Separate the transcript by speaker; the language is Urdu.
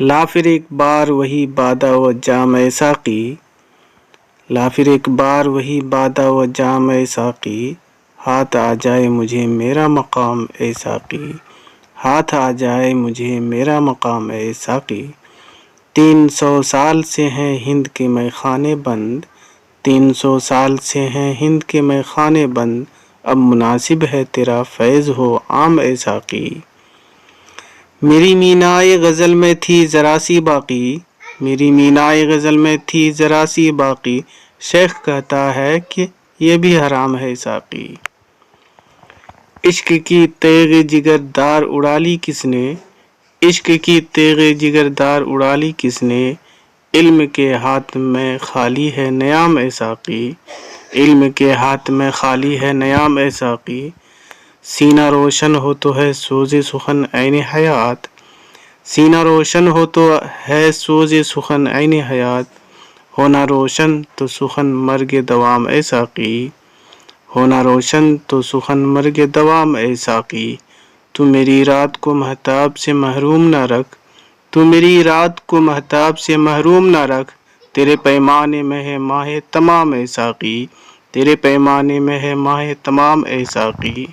Speaker 1: لا پھر ایک بار وہی بادہ و جام ساقی، لا پھر ایک بار وہی بادہ و جام ساقی، ہاتھ آ جائے مجھے میرا مقام اے ساقی، ہاتھ آ جائے مجھے میرا مقام اے ساقی۔ 300 سال سے ہیں ہند کے میں خانے بند، 300 سال سے ہیں ہند کے میں خانے بند، اب مناسب ہے تیرا فیض ہو عام اے ساقی۔ میری مینائے غزل میں تھی ذرا سی باقی، میری مینائے غزل میں تھی ذرا سی باقی، شیخ کہتا ہے کہ یہ بھی حرام ہے ساقی۔ عشق کی تیغ جگر دار اڑا لی کس نے، عشق کی تیغ جگر دار اڑا لی کس نے، علم کے ہاتھ میں خالی ہے نیام اے ساقی، علم کے ہاتھ میں خالی ہے نیام اے ساقی۔ سینہ روشن ہو تو ہے سوز سخن عین حیات، سینہ روشن ہو تو ہے سوز سخن عین حیات، ہونا روشن تو سخن مرگ دوام اے ساقی، ہونا روشن تو سخن مرگ دوام اے ساقی۔ تو میری رات کو مہتاب سے محروم نہ رکھ، تو میری رات کو مہتاب سے محروم نہ رکھ، تیرے پیمانے میں ہے ماہ تمام اے ساقی، تیرے پیمانے میں ہے ماہ تمام اے ساقی۔